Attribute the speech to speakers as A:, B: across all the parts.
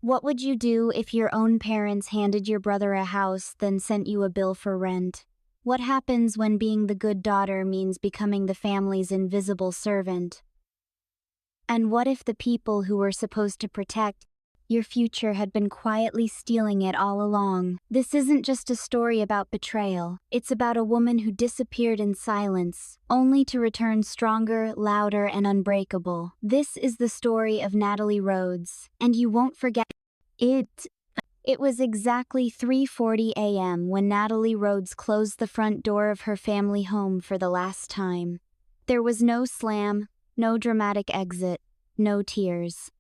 A: What would you do if your own parents handed your brother a house, then sent you a bill for rent? What happens when being the good daughter means becoming the family's invisible servant? And what if the people who were supposed to protect your future had been quietly stealing it all along? This isn't just a story about betrayal. It's about a woman who disappeared in silence, only to return stronger, louder, and unbreakable. This is the story of Natalie Rhodes, and you won't forget it. It was exactly 3:40 a.m. when Natalie Rhodes closed the front door of her family home for the last time. There was no slam, no dramatic exit, no tears.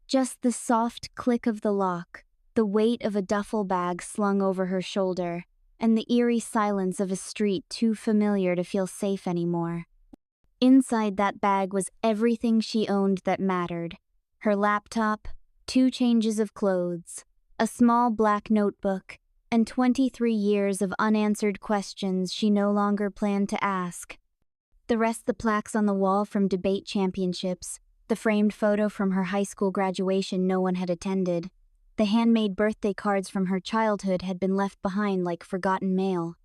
A: Just the soft click of the lock, the weight of a duffel bag slung over her shoulder, and the eerie silence of a street too familiar to feel safe anymore. Inside that bag was everything she owned that mattered: her laptop, 2 changes of clothes, a small black notebook, and 23 years of unanswered questions she no longer planned to ask. The rest, the plaques on the wall from debate championships, the framed photo from her high school graduation no one had attended, the handmade birthday cards from her childhood had been left behind like forgotten mail.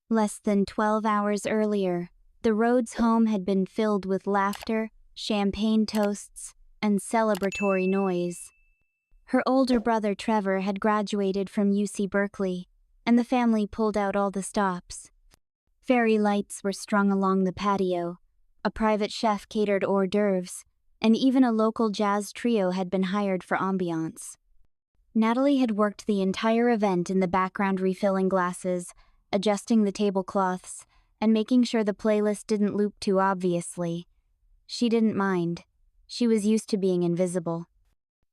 A: Less than 12 hours earlier, the Rhodes home had been filled with laughter, champagne toasts, and celebratory noise. Her older brother Trevor had graduated from UC Berkeley, and the family pulled out all the stops. Fairy lights were strung along the patio, a private chef catered hors d'oeuvres, and even a local jazz trio had been hired for ambiance. Natalie had worked the entire event in the background, refilling glasses, adjusting the tablecloths, and making sure the playlist didn't loop too obviously. She didn't mind. She was used to being invisible.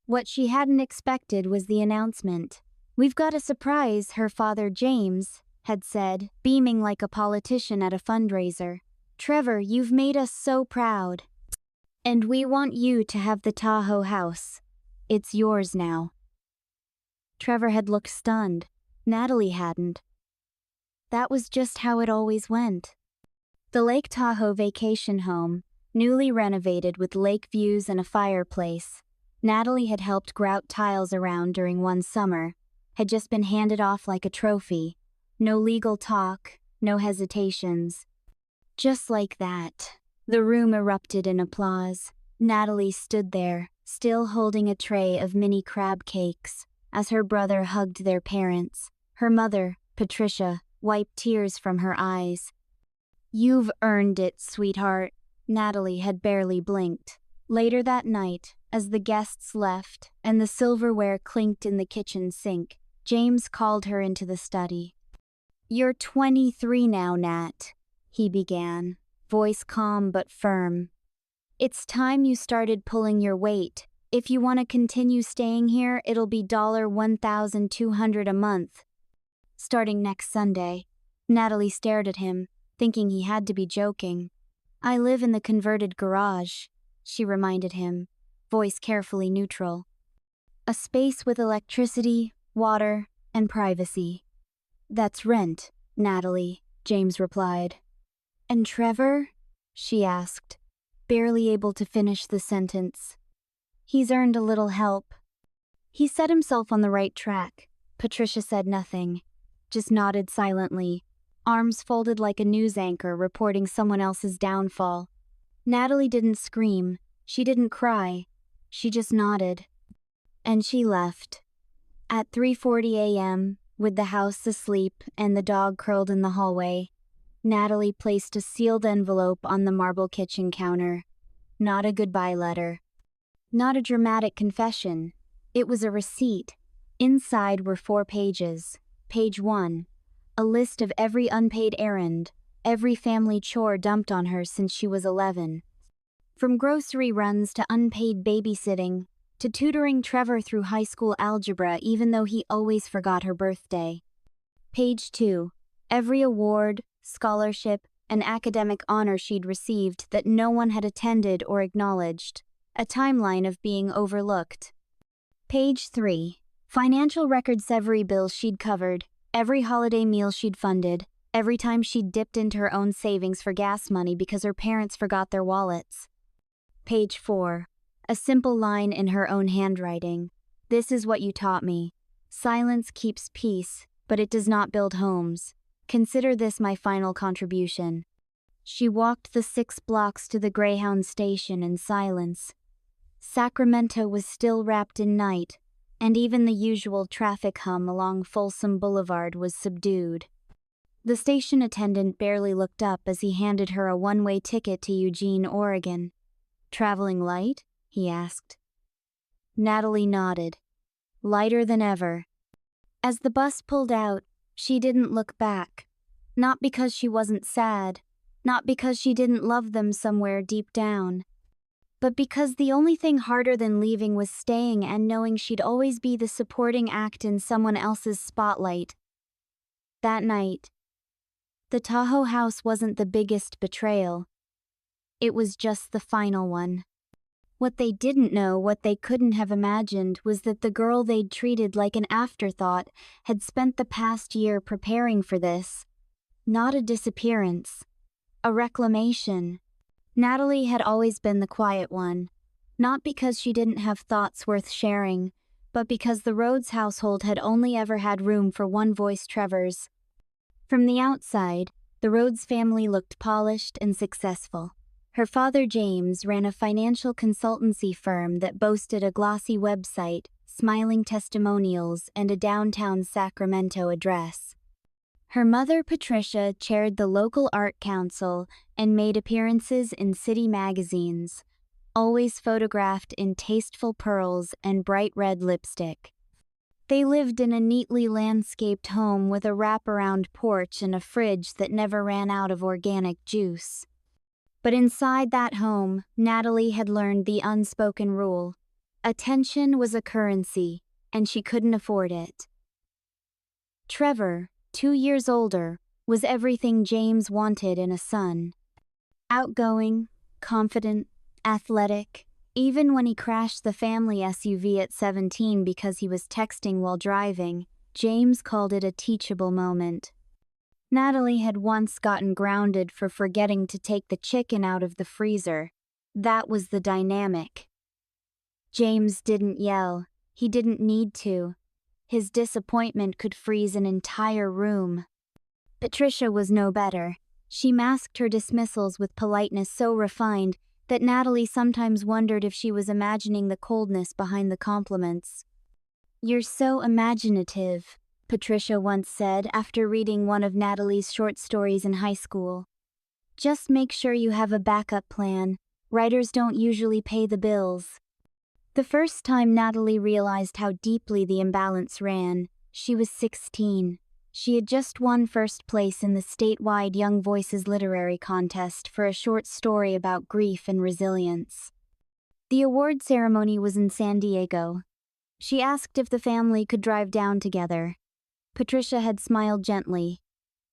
A: What she hadn't expected was the announcement. "We've got a surprise," her father James had said, beaming like a politician at a fundraiser. "Trevor, you've made us so proud. And we want you to have the Tahoe house. It's yours now." Trevor had looked stunned. Natalie hadn't. That was just how it always went. The Lake Tahoe vacation home, newly renovated with lake views and a fireplace, Natalie had helped grout tiles around during one summer, had just been handed off like a trophy. No legal talk, no hesitations. Just like that, the room erupted in applause. Natalie stood there, still holding a tray of mini crab cakes, as her brother hugged their parents. Her mother, Patricia, wiped tears from her eyes. "You've earned it, sweetheart." Natalie had barely blinked. Later that night, as the guests left and the silverware clinked in the kitchen sink, James called her into the study. "You're 23 now, Nat," he began, voice calm but firm. "It's time you started pulling your weight. If you want to continue staying here, it'll be $1,200 a month. Starting next Sunday." Natalie stared at him, thinking he had to be joking. "I live in the converted garage," she reminded him, voice carefully neutral. "A space with electricity, water, and privacy." "That's rent, Natalie," James replied. "And Trevor?" she asked, barely able to finish the sentence. "He's earned a little help." He set himself on the right track. Patricia said nothing, just nodded silently, arms folded like a news anchor reporting someone else's downfall. Natalie didn't scream, she didn't cry, she just nodded. And she left. At 3:40 a.m., with the house asleep and the dog curled in the hallway, Natalie placed a sealed envelope on the marble kitchen counter. Not a goodbye letter. Not a dramatic confession. It was a receipt. Inside were 4 pages. Page 1. A list of every unpaid errand, every family chore dumped on her since she was 11. From grocery runs to unpaid babysitting, to tutoring Trevor through high school algebra even though he always forgot her birthday. Page 2. Every award, scholarship, and academic honor she'd received that no one had attended or acknowledged. A timeline of being overlooked. Page 3. Financial records, every bill she'd covered, every holiday meal she'd funded, every time she'd dipped into her own savings for gas money because her parents forgot their wallets. Page 4. A simple line in her own handwriting. This is what you taught me. Silence keeps peace, but it does not build homes. Consider this my final contribution." She walked the 6 blocks to the Greyhound station in silence. Sacramento was still wrapped in night, and even the usual traffic hum along Folsom Boulevard was subdued. The station attendant barely looked up as he handed her a one-way ticket to Eugene, Oregon. "Traveling light?" he asked. Natalie nodded. Lighter than ever. As the bus pulled out, she didn't look back. Not because she wasn't sad, not because she didn't love them somewhere deep down, but because the only thing harder than leaving was staying and knowing she'd always be the supporting act in someone else's spotlight. That night, the Tahoe house wasn't the biggest betrayal. It was just the final one. What they didn't know, what they couldn't have imagined, was that the girl they'd treated like an afterthought had spent the past year preparing for this. Not a disappearance. A reclamation. Natalie had always been the quiet one. Not because she didn't have thoughts worth sharing, but because the Rhodes household had only ever had room for one voice, Trevor's. From the outside, the Rhodes family looked polished and successful. Her father, James, ran a financial consultancy firm that boasted a glossy website, smiling testimonials, and a downtown Sacramento address. Her mother, Patricia, chaired the local art council and made appearances in city magazines, always photographed in tasteful pearls and bright red lipstick. They lived in a neatly landscaped home with a wraparound porch and a fridge that never ran out of organic juice. But inside that home, Natalie had learned the unspoken rule. Attention was a currency, and she couldn't afford it. Trevor, 2 years older, was everything James wanted in a son. Outgoing, confident, athletic. Even when he crashed the family SUV at 17 because he was texting while driving, James called it a teachable moment. Natalie had once gotten grounded for forgetting to take the chicken out of the freezer. That was the dynamic. James didn't yell. He didn't need to. His disappointment could freeze an entire room. Patricia was no better. She masked her dismissals with politeness so refined that Natalie sometimes wondered if she was imagining the coldness behind the compliments. "You're so imaginative," Patricia once said after reading one of Natalie's short stories in high school. "Just make sure you have a backup plan. Writers don't usually pay the bills." The first time Natalie realized how deeply the imbalance ran, she was 16. She had just won first place in the statewide Young Voices literary contest for a short story about grief and resilience. The award ceremony was in San Diego. She asked if the family could drive down together. Patricia had smiled gently.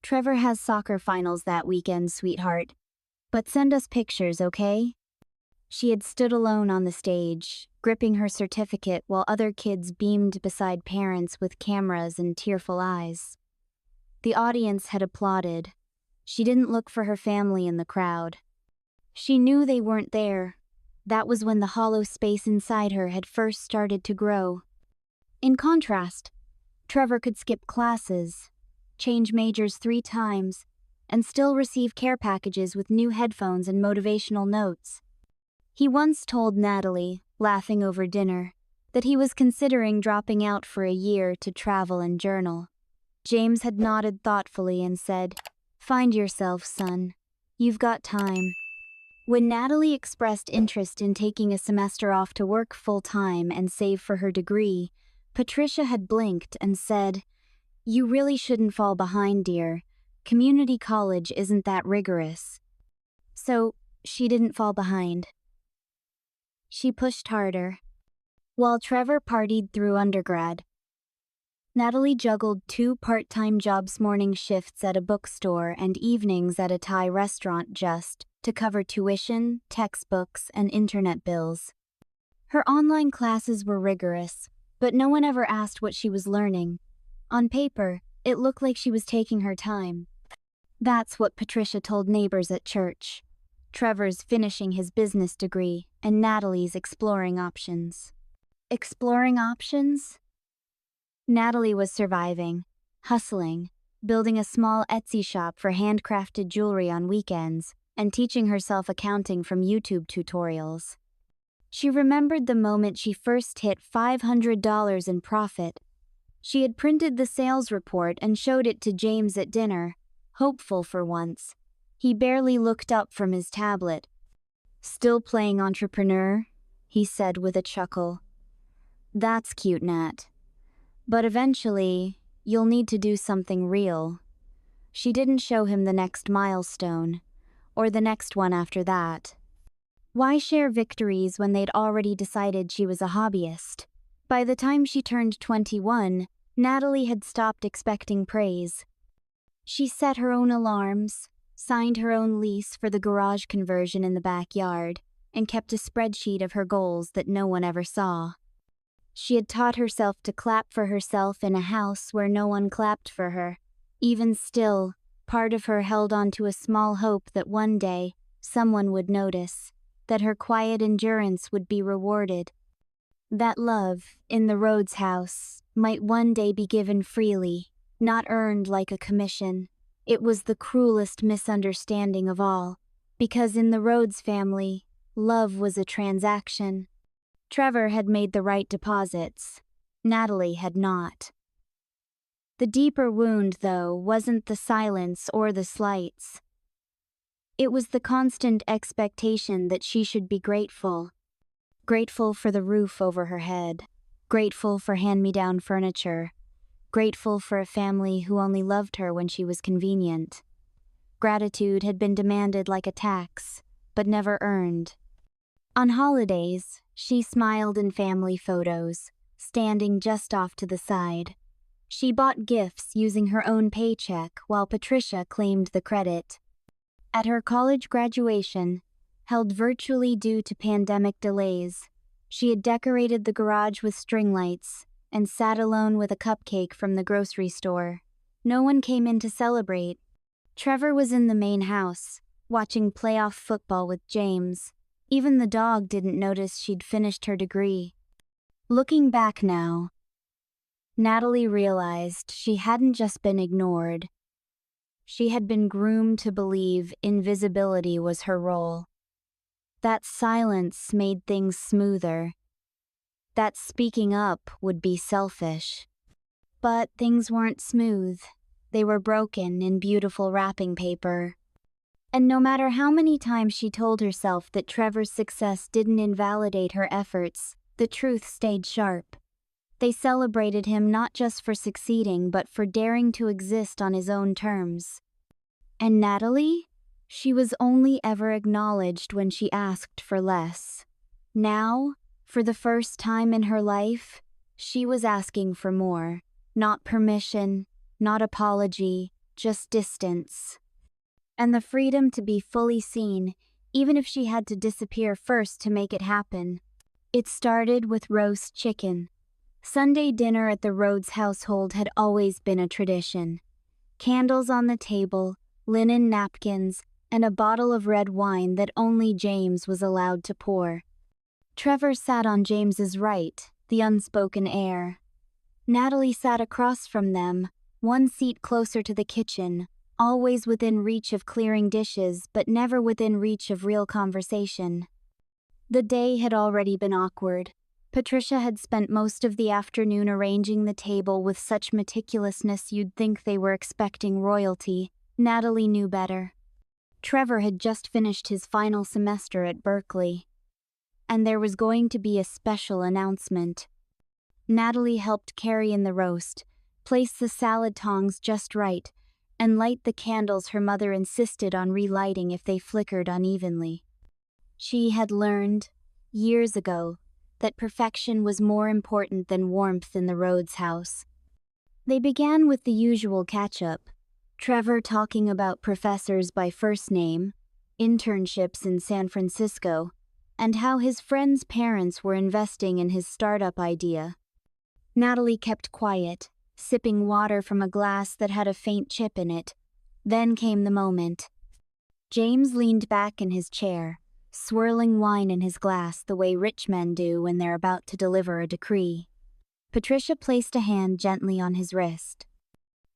A: "Trevor has soccer finals that weekend, sweetheart. But send us pictures, okay?" She had stood alone on the stage, gripping her certificate while other kids beamed beside parents with cameras and tearful eyes. The audience had applauded. She didn't look for her family in the crowd. She knew they weren't there. That was when the hollow space inside her had first started to grow. In contrast, Trevor could skip classes, change majors 3 times, and still receive care packages with new headphones and motivational notes. He once told Natalie, laughing over dinner, that he was considering dropping out for a year to travel and journal. James had nodded thoughtfully and said, "Find yourself, son. You've got time." When Natalie expressed interest in taking a semester off to work full-time and save for her degree, Patricia had blinked and said, "You really shouldn't fall behind, dear. Community college isn't that rigorous." So, she didn't fall behind. She pushed harder. While Trevor partied through undergrad, Natalie juggled 2 part-time jobs, morning shifts at a bookstore and evenings at a Thai restaurant just to cover tuition, textbooks, and internet bills. Her online classes were rigorous, but no one ever asked what she was learning. On paper, it looked like she was taking her time. That's what Patricia told neighbors at church. Trevor's finishing his business degree, and Natalie's exploring options. Exploring options? Natalie was surviving, hustling, building a small Etsy shop for handcrafted jewelry on weekends, and teaching herself accounting from YouTube tutorials. She remembered the moment she first hit $500 in profit. She had printed the sales report and showed it to James at dinner, hopeful for once. He barely looked up from his tablet. "Still playing entrepreneur?" he said with a chuckle. "That's cute, Nat. But eventually, you'll need to do something real." She didn't show him the next milestone, or the next one after that. Why share victories when they'd already decided she was a hobbyist? By the time she turned 21, Natalie had stopped expecting praise. She set her own alarms, signed her own lease for the garage conversion in the backyard, and kept a spreadsheet of her goals that no one ever saw. She had taught herself to clap for herself in a house where no one clapped for her. Even still, part of her held on to a small hope that one day, someone would notice, that her quiet endurance would be rewarded. That love, in the Rhodes house, might one day be given freely, not earned like a commission. It was the cruelest misunderstanding of all, because in the Rhodes family, love was a transaction. Trevor had made the right deposits. Natalie had not. The deeper wound, though, wasn't the silence or the slights. It was the constant expectation that she should be grateful. Grateful for the roof over her head. Grateful for hand-me-down furniture. Grateful for a family who only loved her when she was convenient. Gratitude had been demanded like a tax, but never earned. On holidays, she smiled in family photos, standing just off to the side. She bought gifts using her own paycheck while Patricia claimed the credit. At her college graduation, held virtually due to pandemic delays, she had decorated the garage with string lights and sat alone with a cupcake from the grocery store. No one came in to celebrate. Trevor was in the main house, watching playoff football with James. Even the dog didn't notice she'd finished her degree. Looking back now, Natalie realized she hadn't just been ignored. She had been groomed to believe invisibility was her role. That silence made things smoother. That speaking up would be selfish. But things weren't smooth. They were broken in beautiful wrapping paper. And no matter how many times she told herself that Trevor's success didn't invalidate her efforts, the truth stayed sharp. They celebrated him not just for succeeding, but for daring to exist on his own terms. And Natalie? She was only ever acknowledged when she asked for less. Now, for the first time in her life, she was asking for more. Not permission, not apology, just distance. And the freedom to be fully seen, even if she had to disappear first to make it happen. It started with roast chicken. Sunday dinner at the Rhodes household had always been a tradition. Candles on the table, linen napkins, and a bottle of red wine that only James was allowed to pour. Trevor sat on James's right, the unspoken heir. Natalie sat across from them, one seat closer to the kitchen, always within reach of clearing dishes, but never within reach of real conversation. The day had already been awkward. Patricia had spent most of the afternoon arranging the table with such meticulousness you'd think they were expecting royalty. Natalie knew better. Trevor had just finished his final semester at Berkeley, and there was going to be a special announcement. Natalie helped carry in the roast, place the salad tongs just right, and light the candles her mother insisted on relighting if they flickered unevenly. She had learned, years ago, that perfection was more important than warmth in the Rhodes house. They began with the usual catch-up, Trevor talking about professors by first name, internships in San Francisco, and how his friends' parents were investing in his startup idea. Natalie kept quiet, sipping water from a glass that had a faint chip in it. Then came the moment. James leaned back in his chair, swirling wine in his glass the way rich men do when they're about to deliver a decree. Patricia placed a hand gently on his wrist.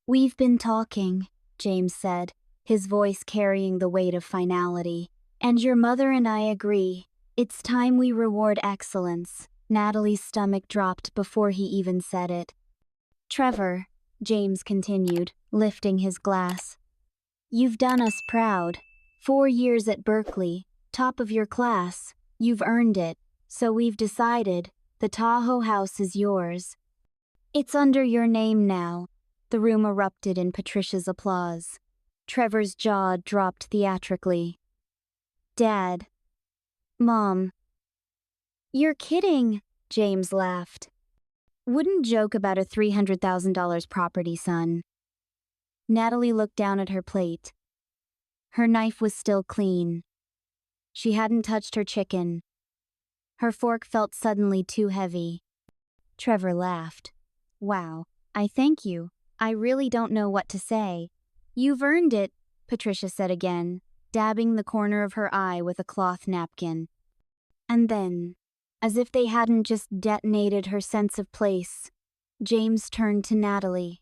A: "We've been talking," James said, his voice carrying the weight of finality. "And your mother and I agree. It's time we reward excellence." Natalie's stomach dropped before he even said it. "Trevor," James continued, lifting his glass, "you've done us proud. 4 years at Berkeley, top of your class. You've earned it, so we've decided the Tahoe house is yours. It's under your name now." The room erupted in Patricia's applause. Trevor's jaw dropped theatrically. "Dad. Mom." "You're kidding," James laughed. "Wouldn't joke about a $300,000 property, son." Natalie looked down at her plate. Her knife was still clean. She hadn't touched her chicken. Her fork felt suddenly too heavy. Trevor laughed. "Wow, I thank you. I really don't know what to say." "You've earned it," Patricia said again, dabbing the corner of her eye with a cloth napkin. And then, as if they hadn't just detonated her sense of place, James turned to Natalie.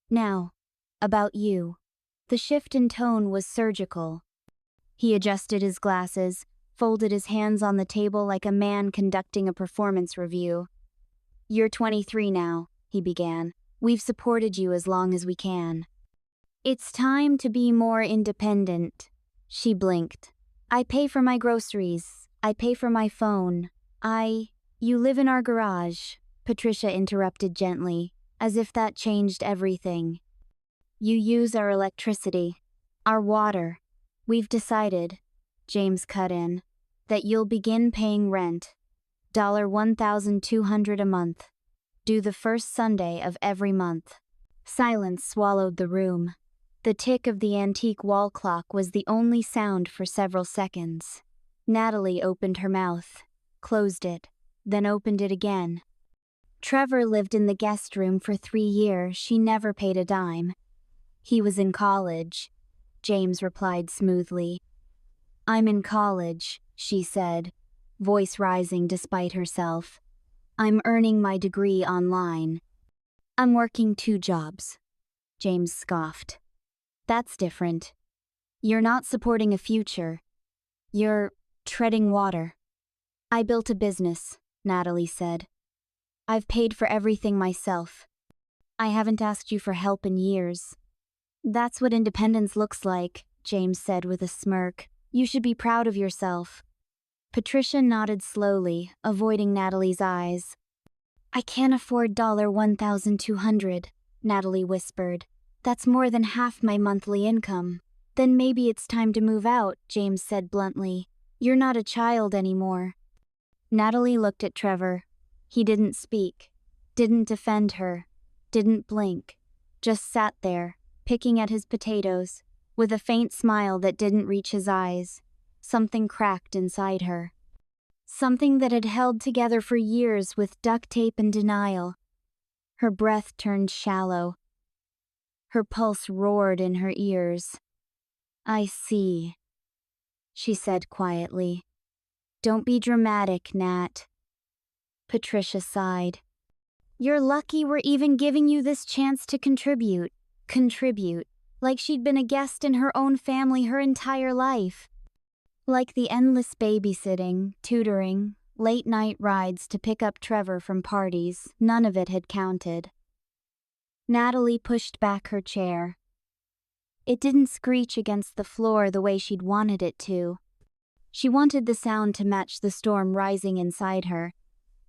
A: "Now, about you." The shift in tone was surgical. He adjusted his glasses, folded his hands on the table like a man conducting a performance review. "You're 23 now," he began. "We've supported you as long as we can. It's time to be more independent." She blinked. "I pay for my groceries. I pay for my phone. You live in our garage," Patricia interrupted gently, as if that changed everything. "You use our electricity, our water. We've decided," James cut in, "that you'll begin paying rent. $1,200 a month. Due the first Sunday of every month." Silence swallowed the room. The tick of the antique wall clock was the only sound for several seconds. Natalie opened her mouth, closed it, then opened it again. "Trevor lived in the guest room for 3 years. She never paid a dime." "He was in college," James replied smoothly. "I'm in college," she said, voice rising despite herself. "I'm earning my degree online." "I'm working 2 jobs," James scoffed. "That's different. You're not supporting a future. You're treading water." "I built a business," Natalie said. "I've paid for everything myself. I haven't asked you for help in years." "That's what independence looks like," James said with a smirk. "You should be proud of yourself." Patricia nodded slowly, avoiding Natalie's eyes. "I can't afford $1,200, Natalie whispered. "That's more than half my monthly income." "Then maybe it's time to move out," James said bluntly. "You're not a child anymore." Natalie looked at Trevor. He didn't speak, didn't defend her, didn't blink, just sat there, picking at his potatoes, with a faint smile that didn't reach his eyes. Something cracked inside her. Something that had held together for years with duct tape and denial. Her breath turned shallow. Her pulse roared in her ears. "I see," she said quietly. "Don't be dramatic, Nat." Patricia sighed. "You're lucky we're even giving you this chance to contribute. Contribute, like she'd been a guest in her own family her entire life. Like the endless babysitting, tutoring, late-night rides to pick up Trevor from parties, none of it had counted." Natalie pushed back her chair. It didn't screech against the floor the way she'd wanted it to. She wanted the sound to match the storm rising inside her,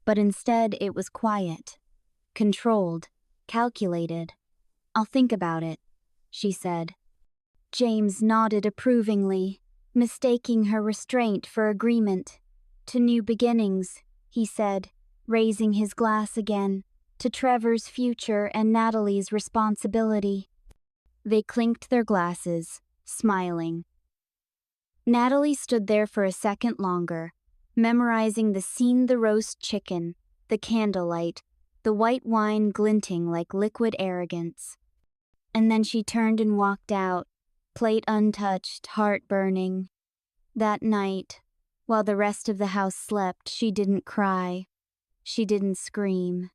A: but instead it was quiet, controlled, calculated. "I'll think about it," she said. James nodded approvingly, mistaking her restraint for agreement. "To new beginnings," he said, raising his glass again, "to Trevor's future and Natalie's responsibility." They clinked their glasses, smiling. Natalie stood there for a second longer, memorizing the scene: the roast chicken, the candlelight, the white wine glinting like liquid arrogance. And then she turned and walked out, plate untouched, heart burning. That night, While the rest of the house slept, she didn't cry. She didn't scream.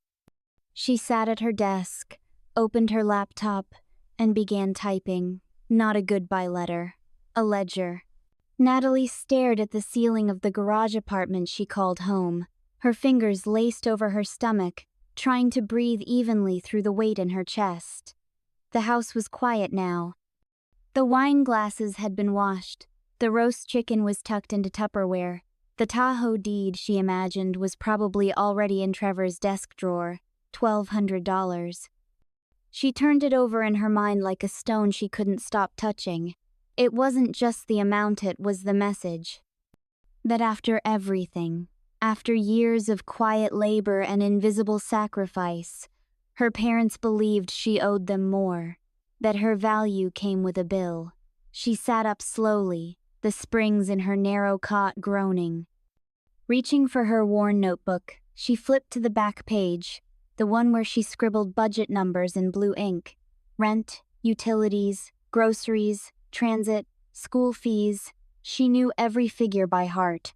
A: She sat at her desk, opened her laptop, and began typing. Not a goodbye letter. A ledger. Natalie stared at the ceiling of the garage apartment she called home, her fingers laced over her stomach, trying to breathe evenly through the weight in her chest. The house was quiet now. The wine glasses had been washed. The roast chicken was tucked into Tupperware. The Tahoe deed, she imagined, was probably already in Trevor's desk drawer. $1,200. She turned it over in her mind like a stone she couldn't stop touching. It wasn't just the amount, it was the message. That after everything, after years of quiet labor and invisible sacrifice, her parents believed she owed them more, that her value came with a bill. She sat up slowly, the springs in her narrow cot groaning. Reaching for her worn notebook, she flipped to the back page, the one where she scribbled budget numbers in blue ink. Rent, utilities, groceries, transit, school fees. She knew every figure by heart.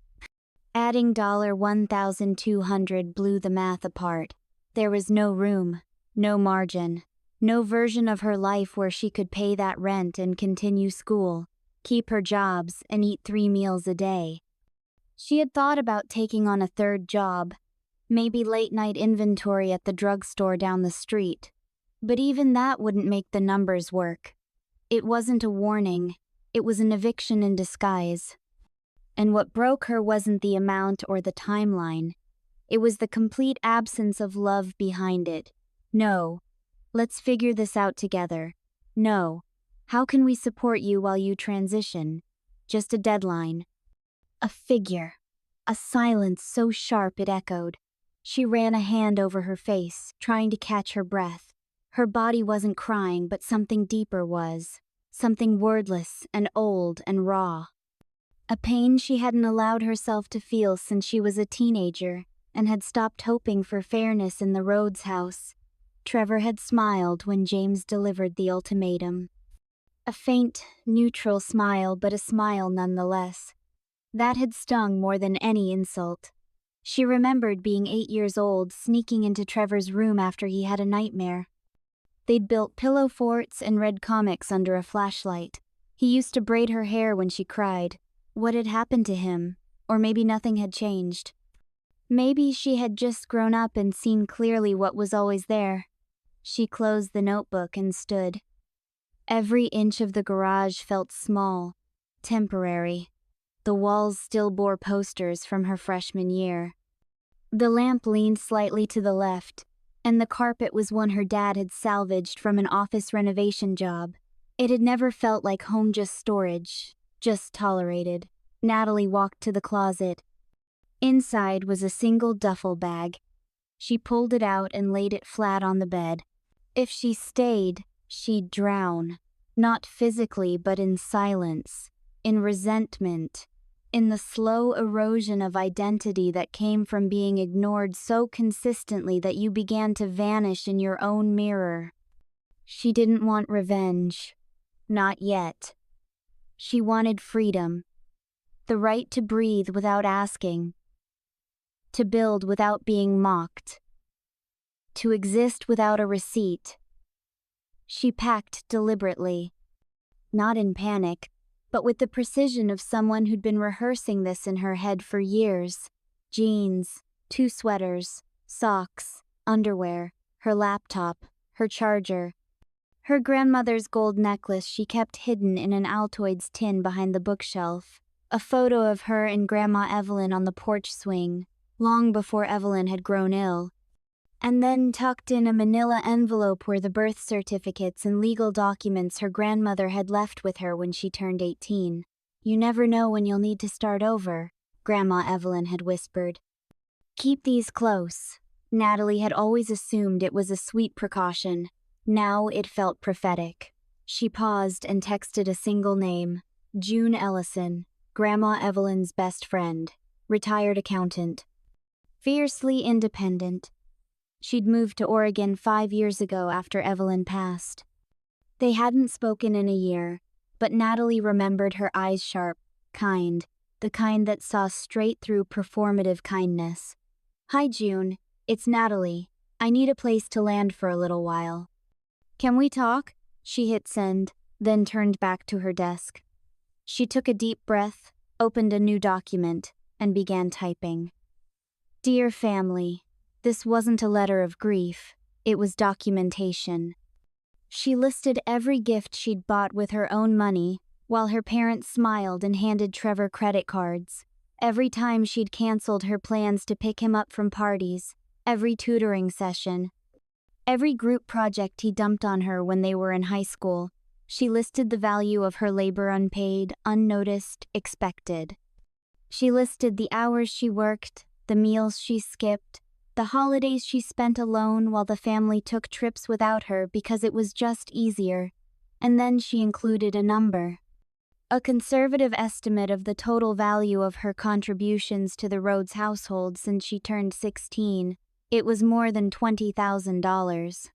A: Adding $1,200 blew the math apart. There was no room, no margin, no version of her life where she could pay that rent and continue school, keep her jobs, and eat 3 meals a day. She had thought about taking on a third job, maybe late-night inventory at the drugstore down the street. But even that wouldn't make the numbers work. It wasn't a warning, it was an eviction in disguise. And what broke her wasn't the amount or the timeline. It was the complete absence of love behind it. No, let's figure this out together. No, how can we support you while you transition? Just a deadline. A figure. A silence so sharp it echoed. She ran a hand over her face, trying to catch her breath. Her body wasn't crying, but something deeper was. Something wordless and old and raw. A pain she hadn't allowed herself to feel since she was a teenager and had stopped hoping for fairness in the Rhodes house. Trevor had smiled when James delivered the ultimatum. A faint, neutral smile, but a smile nonetheless. That had stung more than any insult. She remembered being 8 years old, sneaking into Trevor's room after he had a nightmare. They'd built pillow forts and read comics under a flashlight. He used to braid her hair when she cried. What had happened to him? Or maybe nothing had changed. Maybe she had just grown up and seen clearly what was always there. She closed the notebook and stood. Every inch of the garage felt small, temporary. The walls still bore posters from her freshman year. The lamp leaned slightly to the left, and the carpet was one her dad had salvaged from an office renovation job. It had never felt like home, just storage, just tolerated. Natalie walked to the closet. Inside was a single duffel bag. She pulled it out and laid it flat on the bed. If she stayed, she'd drown. Not physically, but in silence, in resentment, in the slow erosion of identity that came from being ignored so consistently that you began to vanish in your own mirror. She didn't want revenge. Not yet. She wanted freedom. The right to breathe without asking. To build without being mocked. To exist without a receipt. She packed deliberately. Not in panic, but with the precision of someone who'd been rehearsing this in her head for years. Jeans, 2 sweaters, socks, underwear, her laptop, her charger. Her grandmother's gold necklace she kept hidden in an Altoids tin behind the bookshelf. A photo of her and Grandma Evelyn on the porch swing, long before Evelyn had grown ill. And then tucked in a manila envelope were the birth certificates and legal documents her grandmother had left with her when she turned 18. You never know when you'll need to start over, Grandma Evelyn had whispered. Keep these close. Natalie had always assumed it was a sweet precaution. Now it felt prophetic. She paused and texted a single name. June Ellison, Grandma Evelyn's best friend, retired accountant. Fiercely independent. She'd moved to Oregon 5 years ago after Evelyn passed. They hadn't spoken in a year, but Natalie remembered her eyes sharp, kind, the kind that saw straight through performative kindness. Hi June, it's Natalie. I need a place to land for a little while. Can we talk? She hit send, then turned back to her desk. She took a deep breath, opened a new document, and began typing. Dear family, this wasn't a letter of grief, it was documentation. She listed every gift she'd bought with her own money, while her parents smiled and handed Trevor credit cards. Every time she'd canceled her plans to pick him up from parties, every tutoring session, every group project he dumped on her when they were in high school. She listed the value of her labor unpaid, unnoticed, expected. She listed the hours she worked, the meals she skipped, the holidays she spent alone while the family took trips without her because it was just easier. And then she included a number. A conservative estimate of the total value of her contributions to the Rhodes household since she turned 16. It was more than $20,000.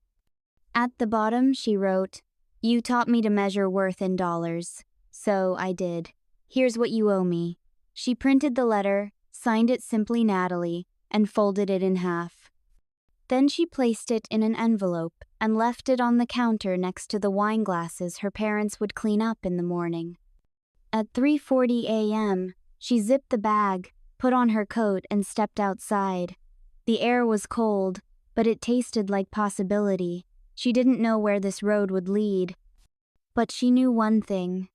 A: At the bottom, she wrote, "You taught me to measure worth in dollars, so I did. Here's what you owe me." She printed the letter, signed it simply Natalie, and folded it in half. Then she placed it in an envelope and left it on the counter next to the wine glasses her parents would clean up in the morning. At 3:40 a.m., she zipped the bag, put on her coat, and stepped outside. The air was cold, but it tasted like possibility. She didn't know where this road would lead. But she knew one thing.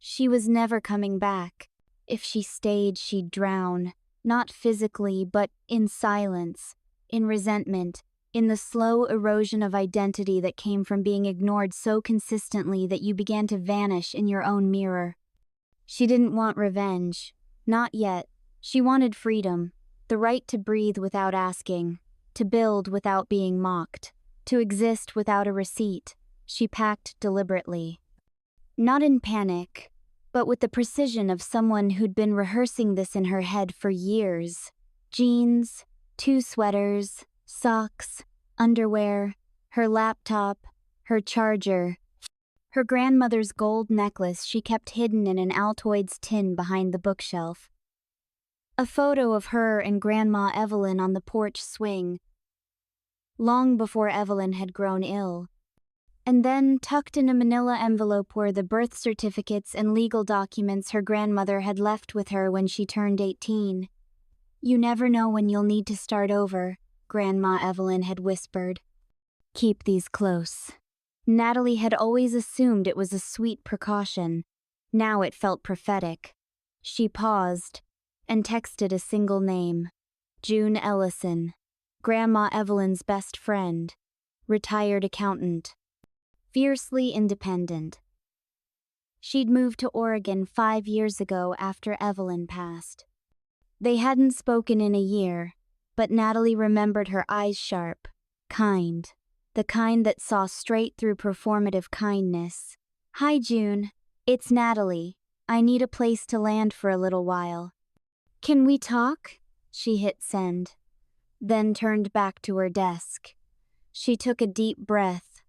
A: She was never coming back. If she stayed, she'd drown. Not physically, but in silence, in resentment, in the slow erosion of identity that came from being ignored so consistently that you began to vanish in your own mirror. She didn't want revenge. Not yet. She wanted freedom, the right to breathe without asking, to build without being mocked, to exist without a receipt. She packed deliberately. Not in panic, but with the precision of someone who'd been rehearsing this in her head for years. Jeans, 2 sweaters, socks, underwear, her laptop, her charger, her grandmother's gold necklace she kept hidden in an Altoids tin behind the bookshelf. A photo of her and Grandma Evelyn on the porch swing, long before Evelyn had grown ill. And then, tucked in a manila envelope were the birth certificates and legal documents her grandmother had left with her when she turned 18. "You never know when you'll need to start over," Grandma Evelyn had whispered. "Keep these close." Natalie had always assumed it was a sweet precaution. Now it felt prophetic. She paused and texted a single name. June Ellison, Grandma Evelyn's best friend, retired accountant. Fiercely independent. She'd moved to Oregon 5 years ago after Evelyn passed. They hadn't spoken in a year, but Natalie remembered her eyes sharp, kind, the kind that saw straight through performative kindness. "Hi June, it's Natalie. I need a place to land for a little while. Can we talk?" She hit send, then turned back to her desk. She took a deep breath,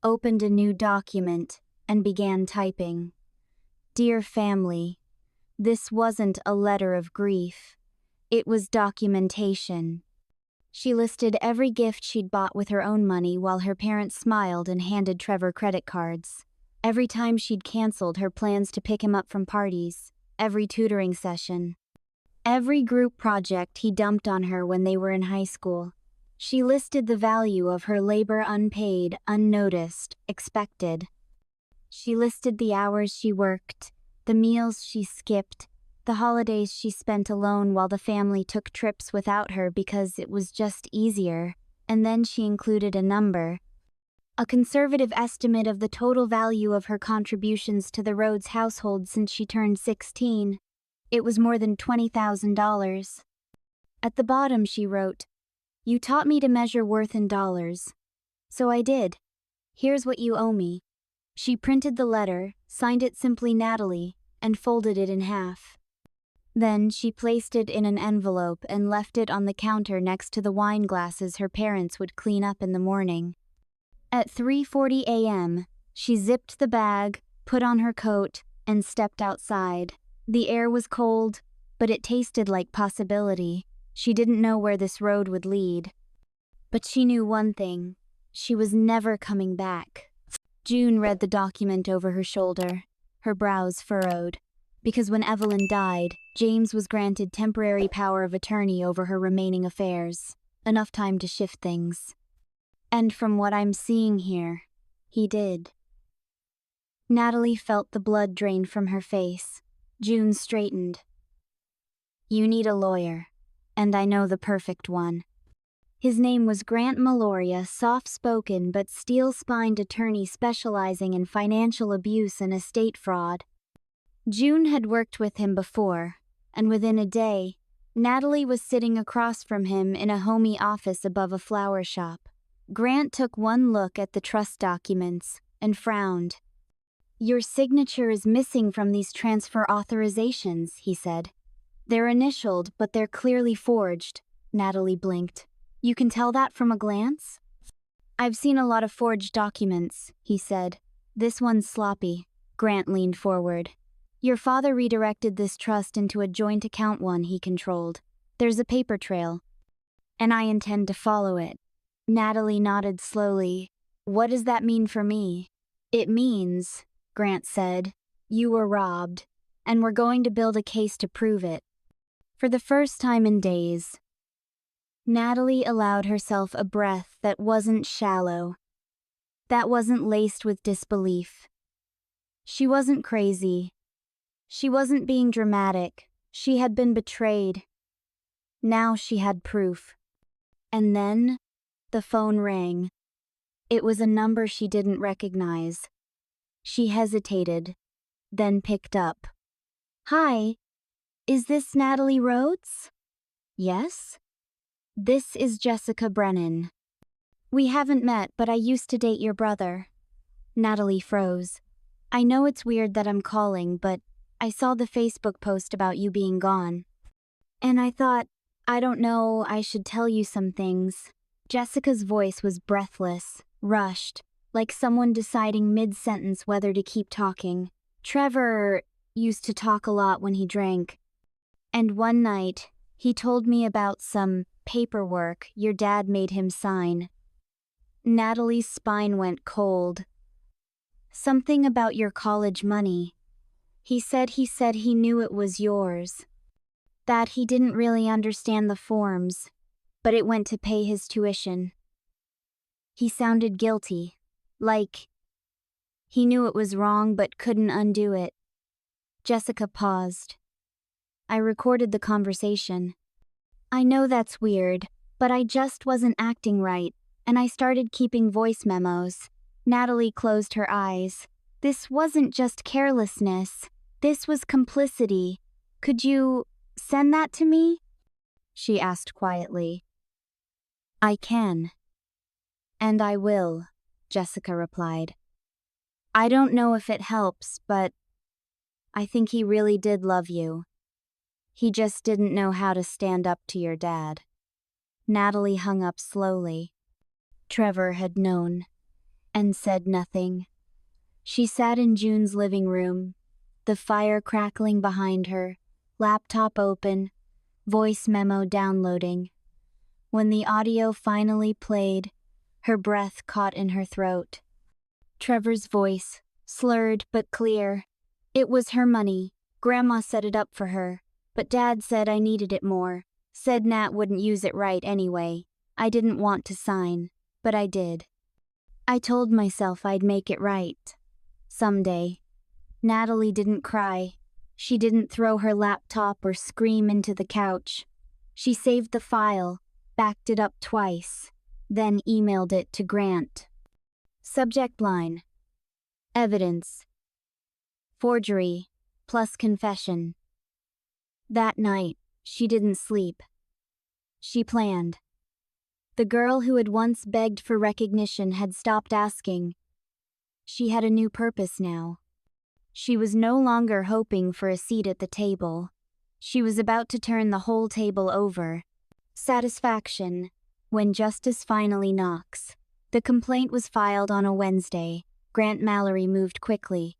A: opened a new document, and began typing. Dear family, this wasn't a letter of grief. It was documentation. She listed every gift she'd bought with her own money while her parents smiled and handed Trevor credit cards. Every time she'd canceled her plans to pick him up from parties, every tutoring session, every group project he dumped on her when they were in high school. She listed the value of her labor unpaid, unnoticed, expected. She listed the hours she worked, the meals she skipped, the holidays she spent alone while the family took trips without her because it was just easier, and then she included a number. A conservative estimate of the total value of her contributions to the Rhodes household since she turned 16. It was more than $20,000. At the bottom she wrote, "You taught me to measure worth in dollars. So I did. Here's what you owe me." She printed the letter, signed it simply Natalie, and folded it in half. Then she placed it in an envelope and left it on the counter next to the wine glasses her parents would clean up in the morning. At 3:40 a.m., she zipped the bag, put on her coat, and stepped outside. The air was cold, but it tasted like possibility. She didn't know where this road would lead. But she knew one thing. She was never coming back. June read the document over her shoulder, her brows furrowed. Because when Evelyn died, James was granted temporary power of attorney over her remaining affairs. Enough time to shift things. And from what I'm seeing here, he did. Natalie felt the blood drain from her face. June straightened. You need a lawyer, and I know the perfect one. His name was Grant Meloria, soft-spoken but steel-spined attorney specializing in financial abuse and estate fraud. June had worked with him before, and within a day, Natalie was sitting across from him in a homey office above a flower shop. Grant took one look at the trust documents and frowned. Your signature is missing from these transfer authorizations, he said. They're initialed, but they're clearly forged. Natalie blinked. You can tell that from a glance? I've seen a lot of forged documents, he said. This one's sloppy. Grant leaned forward. Your father redirected this trust into a joint account one he controlled. There's a paper trail. And I intend to follow it. Natalie nodded slowly. What does that mean for me? It means, Grant said, you were robbed, and we're going to build a case to prove it. For the first time in days, Natalie allowed herself a breath that wasn't shallow, that wasn't laced with disbelief. She wasn't crazy. She wasn't being dramatic. She had been betrayed. Now she had proof. And then, the phone rang. It was a number she didn't recognize. She hesitated, then picked up. Hi, is this Natalie Rhodes? Yes? This is Jessica Brennan. We haven't met, but I used to date your brother. Natalie froze. I know it's weird that I'm calling, but I saw the Facebook post about you being gone. And I thought, I don't know, I should tell you some things. Jessica's voice was breathless, rushed, like someone deciding mid-sentence whether to keep talking. Trevor used to talk a lot when he drank. And one night, he told me about some paperwork your dad made him sign. Natalie's spine went cold. Something about your college money. He said he knew it was yours. That he didn't really understand the forms, but it went to pay his tuition. He sounded guilty, like he knew it was wrong but couldn't undo it. Jessica paused. I recorded the conversation. I know that's weird, but I just wasn't acting right, and I started keeping voice memos. Natalie closed her eyes. This wasn't just carelessness. This was complicity. Could you send that to me? She asked quietly. I can. And I will, Jessica replied. I don't know if it helps, but I think he really did love you. He just didn't know how to stand up to your dad. Natalie hung up slowly. Trevor had known, and said nothing. She sat in June's living room, the fire crackling behind her, laptop open, voice memo downloading. When the audio finally played, her breath caught in her throat. Trevor's voice, slurred but clear. It was her money. Grandma set it up for her, but Dad said I needed it more. Said Nat wouldn't use it right anyway. I didn't want to sign, but I did. I told myself I'd make it right. Someday. Natalie didn't cry. She didn't throw her laptop or scream into the couch. She saved the file, backed it up twice, then emailed it to Grant. Subject line: Evidence. Forgery, plus confession. That night, she didn't sleep. She planned. The girl who had once begged for recognition had stopped asking. She had a new purpose now. She was no longer hoping for a seat at the table. She was about to turn the whole table over. Satisfaction, when justice finally knocks. The complaint was filed on a Wednesday. Grant Mallory moved quickly.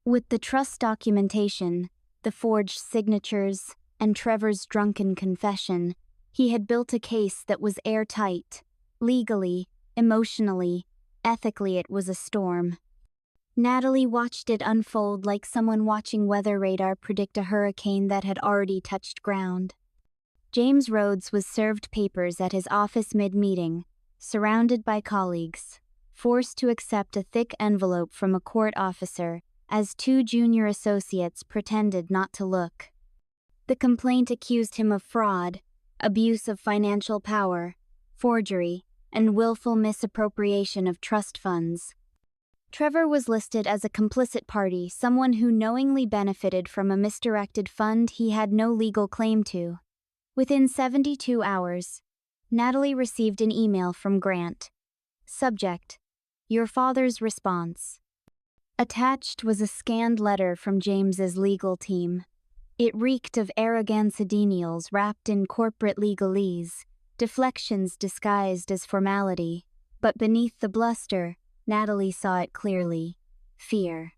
A: With the trust documentation, The forged signatures, and Trevor's drunken confession. He had built a case that was airtight. Legally, emotionally, ethically, it was a storm. Natalie watched it unfold like someone watching weather radar predict a hurricane that had already touched ground. James Rhodes was served papers at his office mid-meeting, surrounded by colleagues, forced to accept a thick envelope from a court officer as two junior associates pretended not to look. The complaint accused him of fraud, abuse of financial power, forgery, and willful misappropriation of trust funds. Trevor was listed as a complicit party, someone who knowingly benefited from a misdirected fund he had no legal claim to. Within 72 hours, Natalie received an email from Grant. Subject: Your father's response. Attached was a scanned letter from James's legal team. It reeked of arrogancidenials wrapped in corporate legalese, deflections disguised as formality. But beneath the bluster, Natalie saw it clearly. Fear.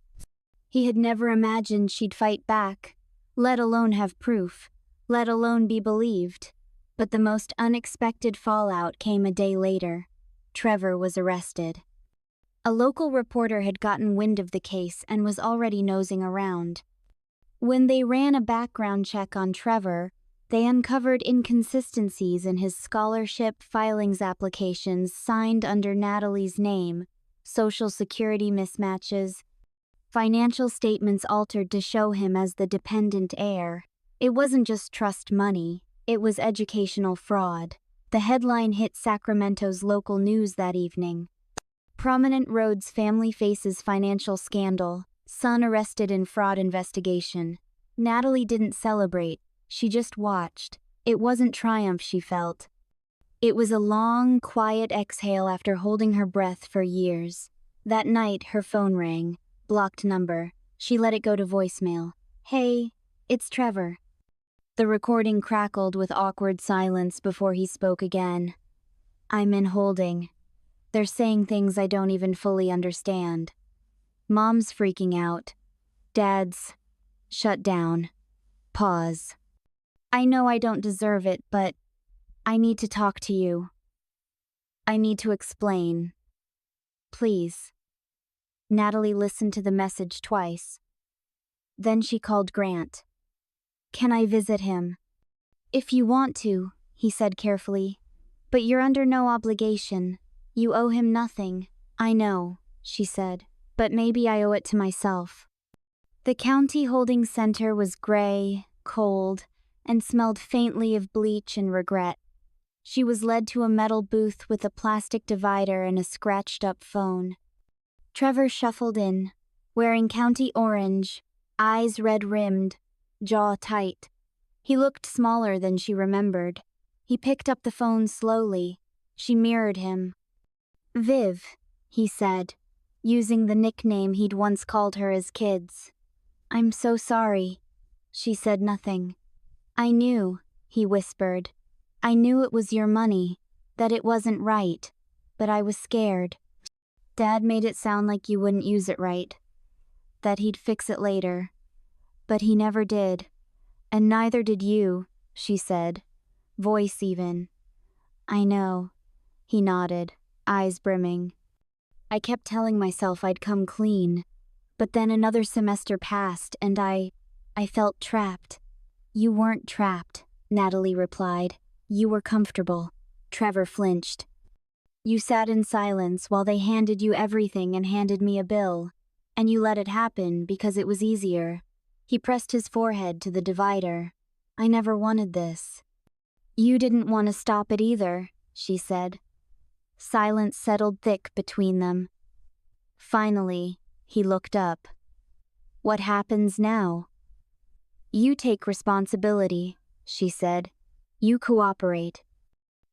A: He had never imagined she'd fight back, let alone have proof, let alone be believed. But the most unexpected fallout came a day later. Trevor was arrested. A local reporter had gotten wind of the case and was already nosing around. When they ran a background check on Trevor, they uncovered inconsistencies in his scholarship filings applications signed under Natalie's name, social security mismatches, financial statements altered to show him as the dependent heir. It wasn't just trust money, it was educational fraud. The headline hit Sacramento's local news that evening. Prominent Rhodes family faces financial scandal, son arrested in fraud investigation. Natalie didn't celebrate, she just watched. It wasn't triumph she felt. It was a long, quiet exhale after holding her breath for years. That night, her phone rang. Blocked number. She let it go to voicemail. Hey, it's Trevor. The recording crackled with awkward silence before he spoke again. I'm in holding. They're saying things I don't even fully understand. Mom's freaking out. Dad's shut down. Pause. I know I don't deserve it, but I need to talk to you. I need to explain. Please. Natalie listened to the message twice. Then she called Grant. Can I visit him? If you want to, he said carefully. But you're under no obligation. You owe him nothing. I know, she said, but maybe I owe it to myself. The county holding center was gray, cold, and smelled faintly of bleach and regret. She was led to a metal booth with a plastic divider and a scratched-up phone. Trevor shuffled in, wearing county orange, eyes red-rimmed, jaw tight. He looked smaller than she remembered. He picked up the phone slowly. She mirrored him. Viv, he said, using the nickname he'd once called her as kids. I'm so sorry. She said nothing. I knew, he whispered. I knew it was your money, that it wasn't right, but I was scared. Dad made it sound like you wouldn't use it right, that he'd fix it later. But he never did. And neither did you, she said, voice even. I know, he nodded, eyes brimming. I kept telling myself I'd come clean, but then another semester passed and I felt trapped. You weren't trapped, Natalie replied. You were comfortable. Trevor flinched. You sat in silence while they handed you everything and handed me a bill, and you let it happen because it was easier. He pressed his forehead to the divider. I never wanted this. You didn't want to stop it either, she said. Silence settled thick between them. Finally, he looked up. What happens now? You take responsibility, she said. You cooperate.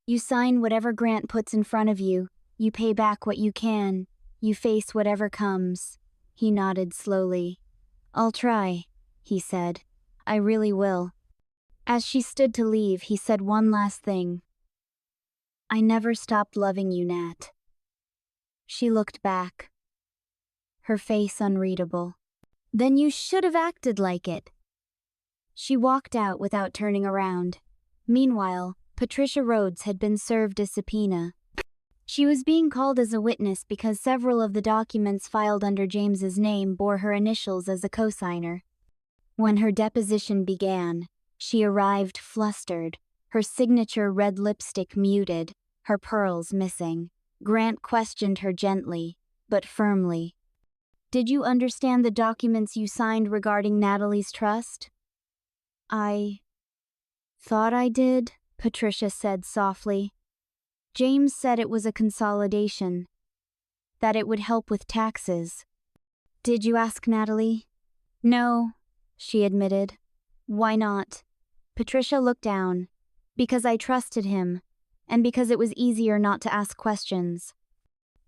A: You sign whatever Grant puts in front of you. You pay back what you can. You face whatever comes. He nodded slowly. I'll try, he said. I really will. As she stood to leave, he said one last thing. I never stopped loving you, Nat. She looked back, her face unreadable. Then you should have acted like it. She walked out without turning around. Meanwhile, Patricia Rhodes had been served a subpoena. She was being called as a witness because several of the documents filed under James's name bore her initials as a cosigner. When her deposition began, she arrived flustered, her signature red lipstick muted, her pearls missing. Grant questioned her gently, but firmly. "Did you understand the documents you signed regarding Natalie's trust?" "I thought I did," Patricia said softly. "James said it was a consolidation, that it would help with taxes." "Did you ask Natalie?" "No," she admitted. "Why not?" Patricia looked down. "Because I trusted him, and because it was easier not to ask questions."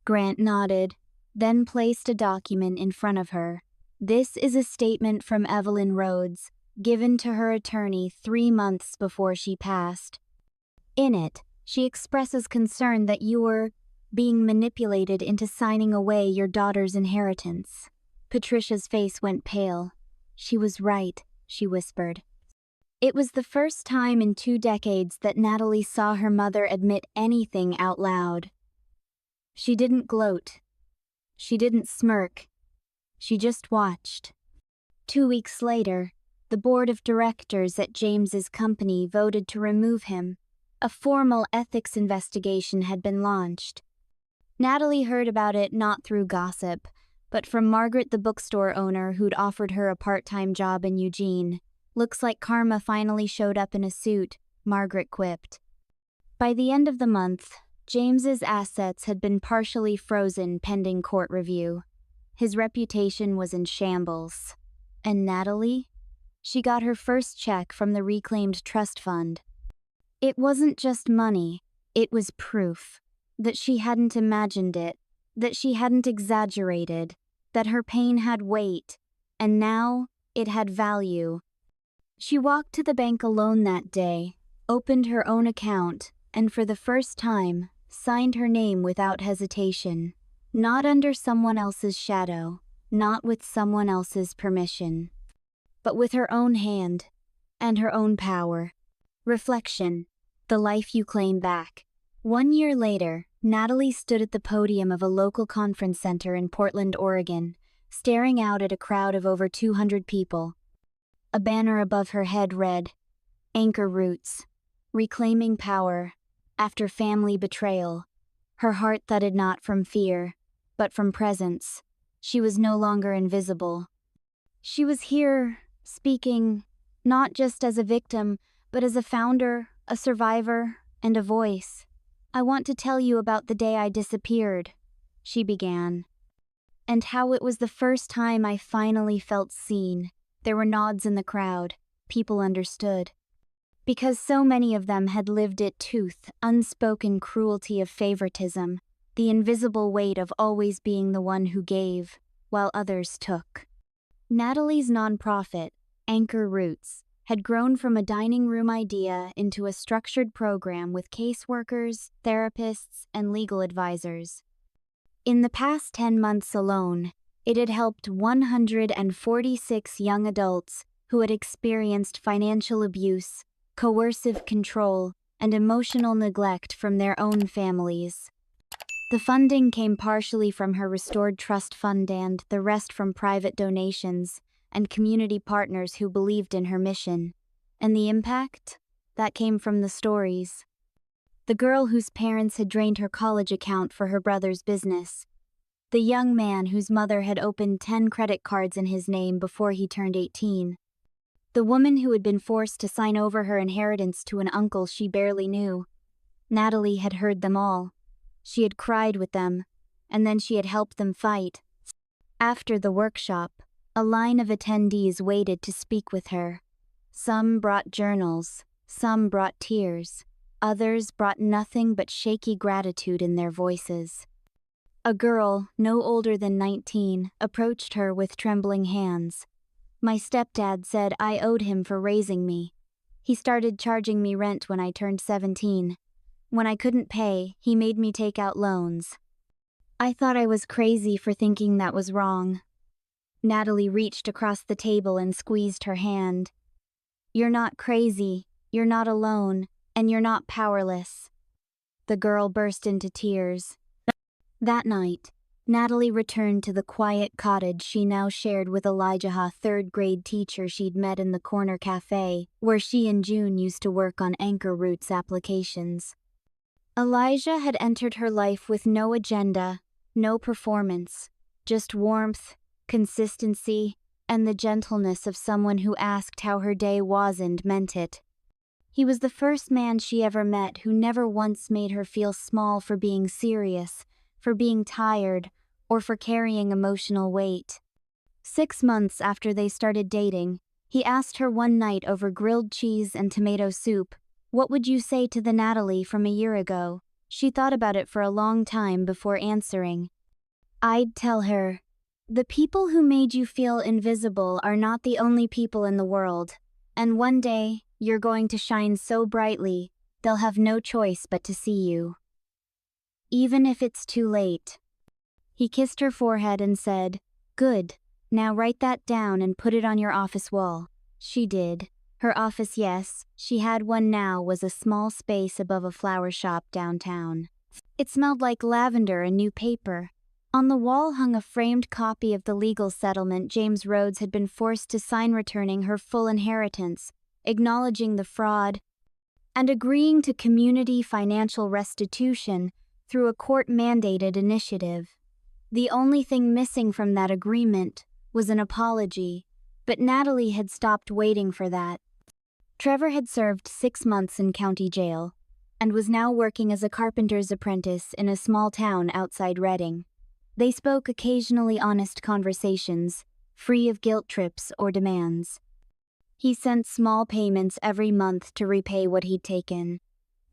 A: Grant nodded, then placed a document in front of her. "This is a statement from Evelyn Rhodes, given to her attorney 3 months before she passed. In it, she expresses concern that you were being manipulated into signing away your daughter's inheritance." Patricia's face went pale. "She was right," she whispered. It was the first time in 2 decades that Natalie saw her mother admit anything out loud. She didn't gloat. She didn't smirk. She just watched. 2 weeks later, the board of directors at James's company voted to remove him. A formal ethics investigation had been launched. Natalie heard about it not through gossip, but from Margaret, the bookstore owner who'd offered her a part-time job in Eugene. "Looks like karma finally showed up in a suit," Margaret quipped. By the end of the month, James's assets had been partially frozen pending court review. His reputation was in shambles. And Natalie? She got her first check from the reclaimed trust fund. It wasn't just money, it was proof that she hadn't imagined it, that she hadn't exaggerated, that her pain had weight, and now it had value. She walked to the bank alone that day, opened her own account, and for the first time, signed her name without hesitation. Not under someone else's shadow, not with someone else's permission, but with her own hand and her own power. Reflection: the life you claim back. 1 year later, Natalie stood at the podium of a local conference center in Portland, Oregon, staring out at a crowd of over 200 people. A banner above her head read, "Anchor Roots, Reclaiming Power After Family Betrayal." Her heart thudded not from fear, but from presence. She was no longer invisible. She was here, speaking, not just as a victim, but as a founder, a survivor, and a voice. "I want to tell you about the day I disappeared," she began, "and how it was the first time I finally felt seen." There were nods in the crowd. People understood. Because so many of them had lived it tooth, unspoken cruelty of favoritism, the invisible weight of always being the one who gave, while others took. Natalie's nonprofit, Anchor Roots, had grown from a dining room idea into a structured program with caseworkers, therapists, and legal advisors. In the past 10 months alone, it had helped 146 young adults who had experienced financial abuse, coercive control, and emotional neglect from their own families. The funding came partially from her restored trust fund and the rest from private donations and community partners who believed in her mission. And the impact? That came from the stories. The girl whose parents had drained her college account for her brother's business. The young man whose mother had opened 10 credit cards in his name before he turned 18. The woman who had been forced to sign over her inheritance to an uncle she barely knew. Natalie had heard them all. She had cried with them, and then she had helped them fight. After the workshop, a line of attendees waited to speak with her. Some brought journals, some brought tears, others brought nothing but shaky gratitude in their voices. A girl, no older than 19, approached her with trembling hands. "My stepdad said I owed him for raising me. He started charging me rent when I turned 17. When I couldn't pay, he made me take out loans. I thought I was crazy for thinking that was wrong." Natalie reached across the table and squeezed her hand. You're not crazy, you're not alone, and you're not powerless." The girl burst into tears. That night, Natalie returned to the quiet cottage she now shared with Elijah, third-grade teacher she'd met in the corner cafe, where she and June used to work on Anchor Roots applications. Elijah had entered her life with no agenda, no performance, just warmth, consistency, and the gentleness of someone who asked how her day was and meant it. He was the first man she ever met who never once made her feel small for being serious, for being tired, or for carrying emotional weight. 6 months after they started dating, he asked her one night over grilled cheese and tomato soup, "What would you say to the Natalie from a year ago?" She thought about it for a long time before answering. "I'd tell her, the people who made you feel invisible are not the only people in the world, and one day, you're going to shine so brightly, they'll have no choice but to see you. Even if it's too late." He kissed her forehead and said, "Good, now write that down and put it on your office wall." She did. Her office, yes, she had one now, was a small space above a flower shop downtown. It smelled like lavender and new paper. On the wall hung a framed copy of the legal settlement James Rhodes had been forced to sign, returning her full inheritance, acknowledging the fraud, and agreeing to community financial restitution through a court-mandated initiative. The only thing missing from that agreement was an apology, but Natalie had stopped waiting for that. Trevor had served 6 months in county jail, and was now working as a carpenter's apprentice in a small town outside Reading. They spoke occasionally honest conversations, free of guilt trips or demands. He sent small payments every month to repay what he'd taken.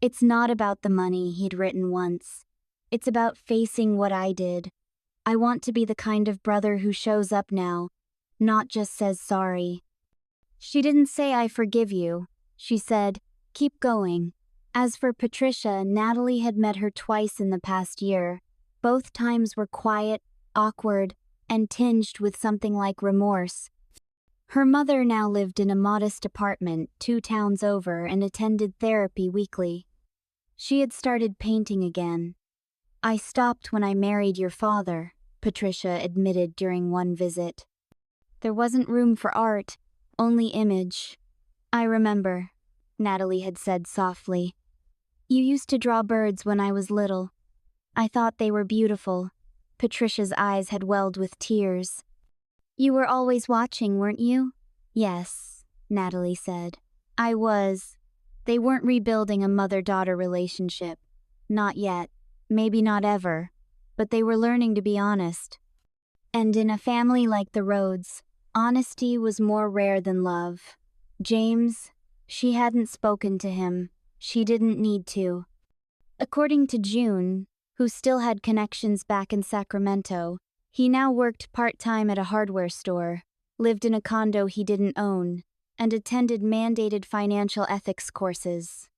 A: "It's not about the money," he'd written once. "It's about facing what I did. I want to be the kind of brother who shows up now, not just says sorry." She didn't say, "I forgive you." She said, "Keep going." As for Patricia, Natalie had met her twice in the past year. Both times were quiet, awkward, and tinged with something like remorse. Her mother now lived in a modest apartment 2 towns over and attended therapy weekly. She had started painting again. "I stopped when I married your father," Patricia admitted during one visit. "There wasn't room for art, only image." "I remember," Natalie had said softly. "You used to draw birds when I was little. I thought they were beautiful." Patricia's eyes had welled with tears. "You were always watching, weren't you?" "Yes," Natalie said. "I was." They weren't rebuilding a mother-daughter relationship. Not yet. Maybe not ever. But they were learning to be honest. And in a family like the Rhodes, honesty was more rare than love. James, she hadn't spoken to him. She didn't need to. According to June, who still had connections back in Sacramento, he now worked part-time at a hardware store, lived in a condo he didn't own, and attended mandated financial ethics courses.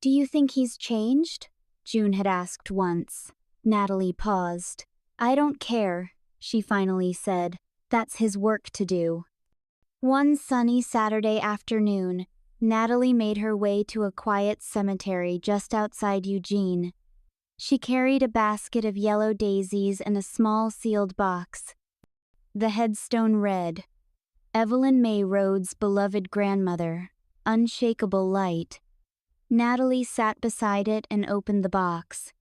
A: "Do you think he's changed?" June had asked once. Natalie paused. "I don't care," she finally said. "That's his work to do." One sunny Saturday afternoon, Natalie made her way to a quiet cemetery just outside Eugene. She carried a basket of yellow daisies and a small sealed box. The headstone read, "Evelyn May Rhodes' beloved grandmother, unshakable light." Natalie sat beside it and opened the box.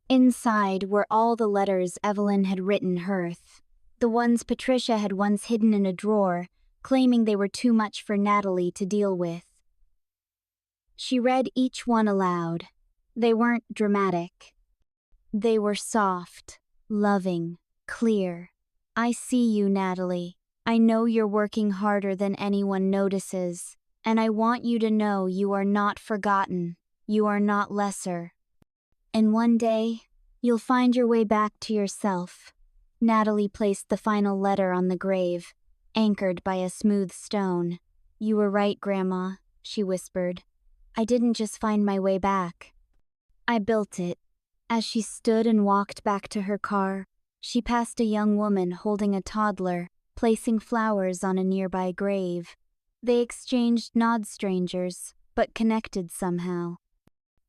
A: Inside were all the letters Evelyn had written Hearth, the ones Patricia had once hidden in a drawer, claiming they were too much for Natalie to deal with. She read each one aloud. They weren't dramatic. They were soft, loving, clear. "I see you, Natalie. I know you're working harder than anyone notices, and I want you to know you are not forgotten. You are not lesser. And one day, you'll find your way back to yourself." Natalie placed the final letter on the grave, anchored by a smooth stone. "You were right, Grandma," she whispered. "I didn't just find my way back. I built it." As she stood and walked back to her car, she passed a young woman holding a toddler, placing flowers on a nearby grave. They exchanged nods, strangers, but connected somehow.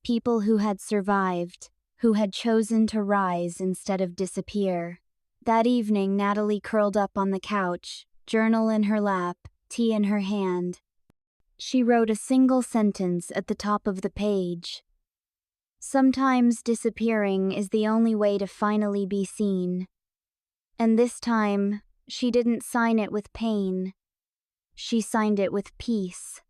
A: People who had survived, who had chosen to rise instead of disappear. That evening, Natalie curled up on the couch, journal in her lap, tea in her hand. She wrote a single sentence at the top of the page. Sometimes disappearing is the only way to finally be seen. And this time, she didn't sign it with pain. She signed it with peace.